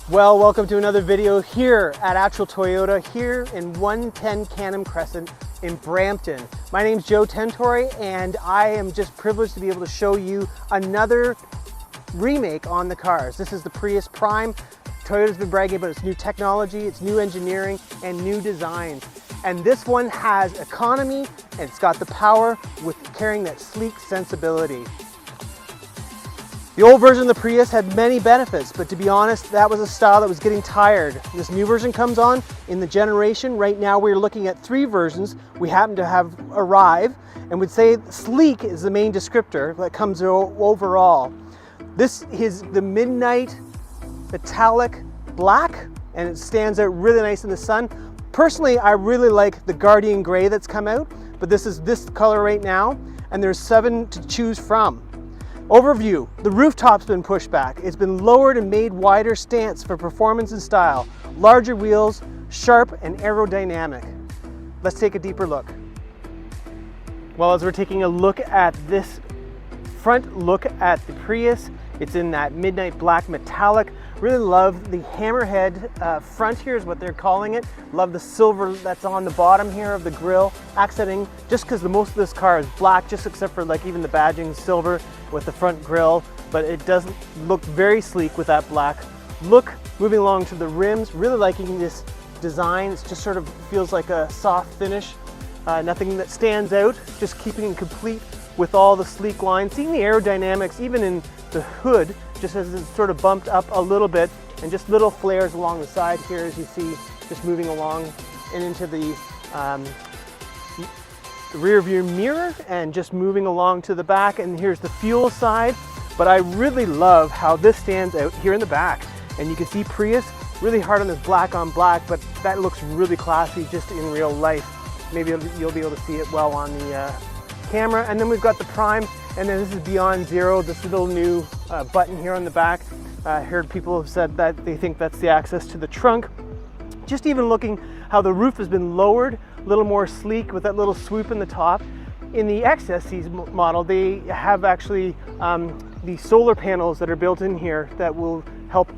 Well, welcome to another video here at Actual Toyota here in 110 Canam Crescent in Brampton. My name's Joe Tentori and I am just privileged to be able to show you another remake on the cars. This is the Prius Prime. Toyota's been bragging about its new technology, its new engineering, and new designs. And this one has economy and it's got the power with carrying that sleek sensibility. The old version of the Prius had many benefits, but to be honest, that was a style that was getting tired. This new version comes on in the generation. Right now we're looking at 3 versions we happen to have arrived, and would say sleek is the main descriptor that comes overall. This is the midnight metallic black, and it stands out really nice in the sun. Personally, I really like the Guardian Gray that's come out, but this is this color right now, and there's 7 to choose from. Overview, the rooftop's been pushed back. It's been lowered and made wider stance for performance and style. Larger wheels, sharp and aerodynamic. Let's take a deeper look. Well, as we're taking a look at this front look at the Prius, it's in that midnight black metallic. Really love the hammerhead front here is what they're calling it. Love the silver that's on the bottom here of the grille, accenting, just because most of this car is black, just except for like even the badging silver with the front grille, but it doesn't look very sleek with that black look. Moving along to the rims, really liking this design. It just sort of feels like a soft finish. Nothing that stands out, just keeping it complete with all the sleek lines. Seeing the aerodynamics even in the hood, just as it's sort of bumped up a little bit, and just little flares along the side here as you see, just moving along and into the rear view mirror and just moving along to the back. And here's the fuel side, but I really love how this stands out here in the back. And you can see Prius really hard on this black on black, but that looks really classy just in real life. Maybe you'll be able to see it well on the camera. And then we've got the Prime, and then this is Beyond Zero, this little new button here on the back. I heard people have said that they think that's the access to the trunk. Just even looking how the roof has been lowered, a little more sleek with that little swoop in the top. In the XSC model, they have actually the solar panels that are built in here that will help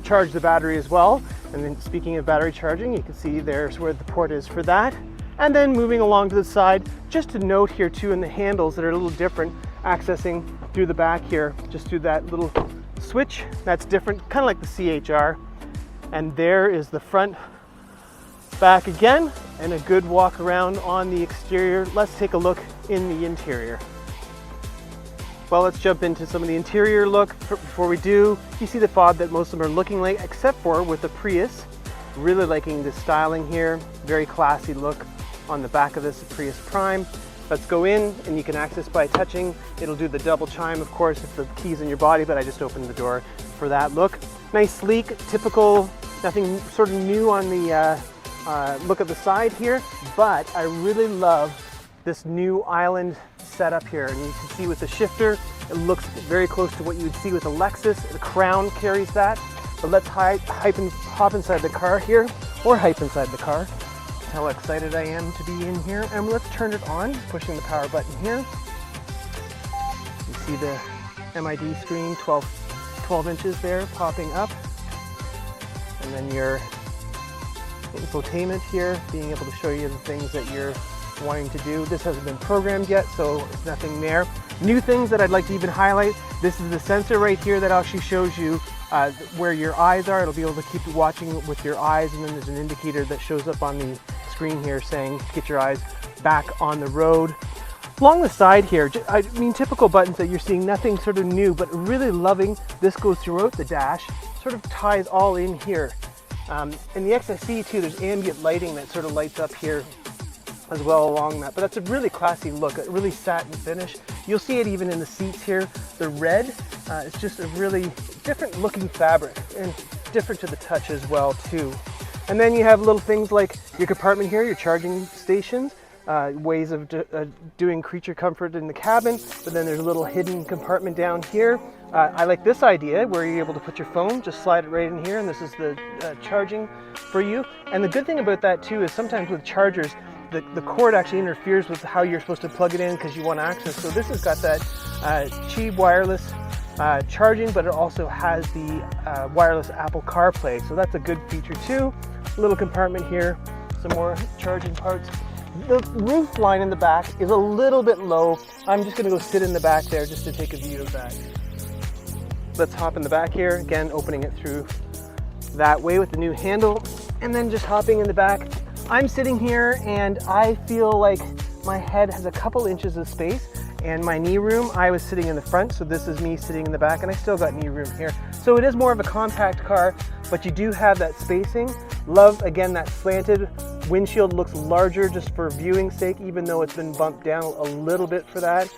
charge the battery as well. And then speaking of battery charging, you can see there's where the port is for that. And then moving along to the side, just to note here too in the handles that are a little different, accessing through the back here, just through that little switch. That's different, kind of like the CHR. And there is the front back again, and a good walk around on the exterior. Let's take a look in the interior. Well, let's jump into some of the interior look. Before we do, you see the fob that most of them are looking like, except for with the Prius. Really liking the styling here, very classy look on the back of this Prius Prime. Let's go in, and you can access by touching. It'll do the double chime, of course, if the key's in your body, but I just opened the door for that look. Nice, sleek, typical, nothing sort of new on the look at the side here, but I really love this new island setup here. And you can see with the shifter, it looks very close to what you would see with a Lexus. The Crown carries that. But let's hop inside the car here, or hype inside the car. That's how excited I am to be in here. And let's turn it on, pushing the power button here. You see the MID screen, 12 inches there, popping up. And then your infotainment here, being able to show you the things that you're wanting to do. This hasn't been programmed yet, so it's nothing there. New things that I'd like to even highlight. This is the sensor right here that actually shows you where your eyes are. It'll be able to keep you watching with your eyes, and then there's an indicator that shows up on the screen here saying get your eyes back on the road. Along the side here, I mean typical buttons that you're seeing, nothing sort of new, but really loving this goes throughout the dash, sort of ties all in here. In the XSC too, there's ambient lighting that sort of lights up here as well along that, but that's a really classy look, a really satin finish. You'll see it even in the seats here. The red is just a really different looking fabric and different to the touch as well too. And then you have little things like your compartment here, your charging stations, ways of doing creature comfort in the cabin, but then there's a little hidden compartment down here. I like this idea where you're able to put your phone, just slide it right in here, and this is the charging for you. And the good thing about that too is sometimes with chargers, the cord actually interferes with how you're supposed to plug it in because you want access. So this has got that Qi wireless charging, but it also has the wireless Apple CarPlay, so that's a good feature too. A little compartment here, some more charging parts. The roof line in the back is a little bit low. I'm just going to go sit in the back there just to take a view of that. Let's hop in the back here, again opening it through that way with the new handle, and then just hopping in the back. I'm sitting here and I feel like my head has a couple inches of space, and my knee room, I was sitting in the front, so this is me sitting in the back, and I still got knee room here. So it is more of a compact car, but you do have that spacing. Love, again, that slanted windshield looks larger just for viewing sake, even though it's been bumped down a little bit for that.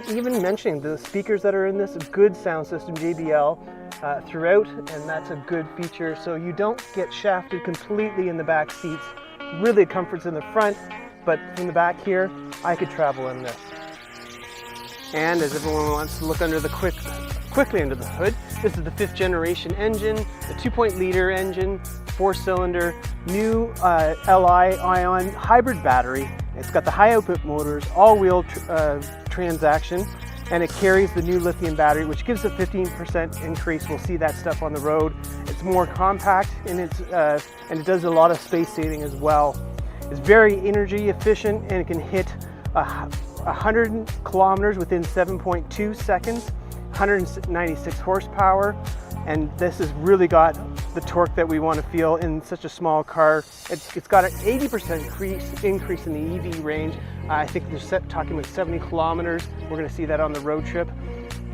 Even mentioning the speakers that are in this, a good sound system, JBL, throughout, and that's a good feature. So you don't get shafted completely in the back seats. Really comforts in the front, but from the back here, I could travel in this. And as everyone wants to look under the quickly under the hood, this is the 5th generation engine, the 2.0-liter engine, 4-cylinder, new Li-ion hybrid battery. It's got the high output motors, all-wheel transaction, and it carries the new lithium battery, which gives a 15% increase. We'll see that stuff on the road. It's more compact, and and it does a lot of space saving as well. It's very energy efficient, and it can hit 100 kilometers within 7.2 seconds, 196 horsepower, and this has really got the torque that we want to feel in such a small car. It's got an 80% increase in the EV range. I think they're talking about 70 kilometers. We're going to see that on the road trip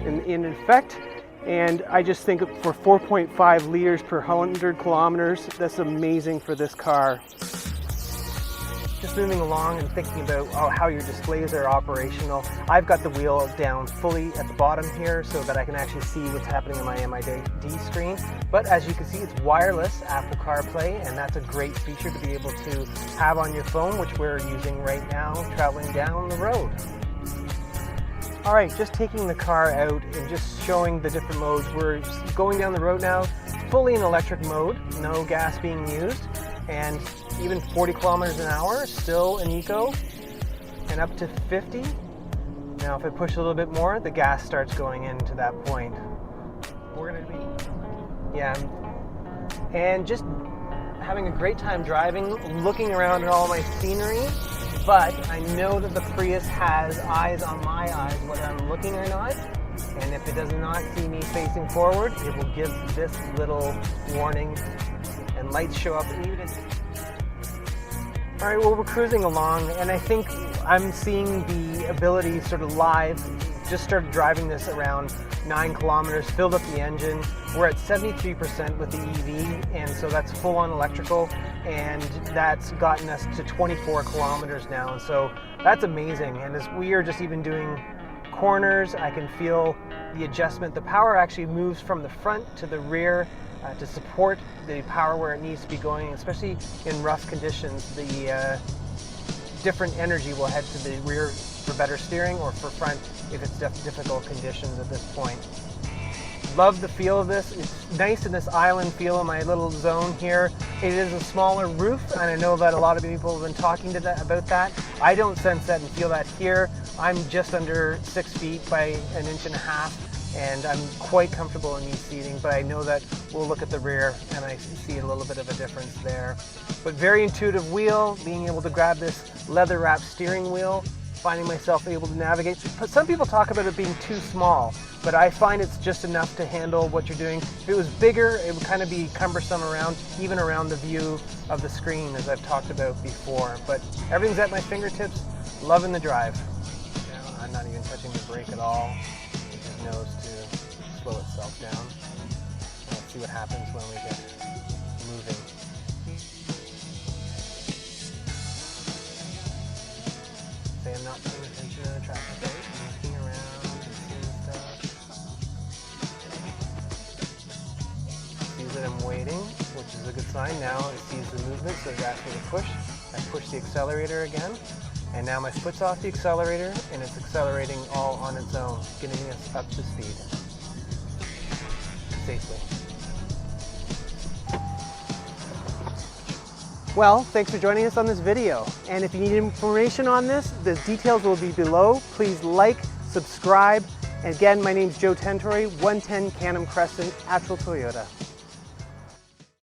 in effect. And I just think for 4.5 liters per 100 kilometers, that's amazing for this car. Just moving along and thinking about how your displays are operational. I've got the wheel down fully at the bottom here so that I can actually see what's happening on my MID screen. But as you can see, it's wireless Apple CarPlay, and that's a great feature to be able to have on your phone, which we're using right now traveling down the road. All right, just taking the car out and just showing the different modes. We're going down the road now, fully in electric mode, no gas being used, and even 40 kilometers an hour, still an eco, and up to 50. Now if I push a little bit more, the gas starts going into that point. We're gonna be, and just having a great time driving, looking around at all my scenery, but I know that the Prius has eyes on my eyes, whether I'm looking or not, and if it does not see me facing forward, it will give this little warning, and lights show up even. All right, well, we're cruising along, and I think I'm seeing the ability sort of live. Just started driving this around 9 kilometers, filled up the engine. We're at 73% with the EV, and so that's full on electrical, and that's gotten us to 24 kilometers now, and so that's amazing. And as we are just even doing corners, I can feel the adjustment. The power actually moves from the front to the rear, to support the power where it needs to be going, especially in rough conditions. The different energy will head to the rear for better steering, or for front if it's difficult conditions at this point. Love the feel of this. It's nice in this island feel in my little zone here. It is a smaller roof, and I know that a lot of people have been talking about that. I don't sense that and feel that here. I'm just under 6 feet by 1.5 inches. And I'm quite comfortable in these seating, but I know that we'll look at the rear and I see a little bit of a difference there. But very intuitive wheel, being able to grab this leather wrapped steering wheel, finding myself able to navigate. Some people talk about it being too small, but I find it's just enough to handle what you're doing. If it was bigger, it would kind of be cumbersome around, even around the view of the screen, as I've talked about before. But everything's at my fingertips, loving the drive. I'm not even touching the brake at all. Knows to slow itself down. Let's see what happens when we get moving. Say I'm not paying attention to the traffic light. I'm looking around and seeing stuff. It sees that I'm waiting, which is a good sign. Now it sees the movement, so it's asking me to push. I push the accelerator again. And now my foot's off the accelerator, and it's accelerating all on its own, getting us up to speed safely. Well, thanks for joining us on this video. And if you need information on this, the details will be below. Please like, subscribe, And again, my name's Joe Tentori, 110 Canam Crescent, Atchell Toyota.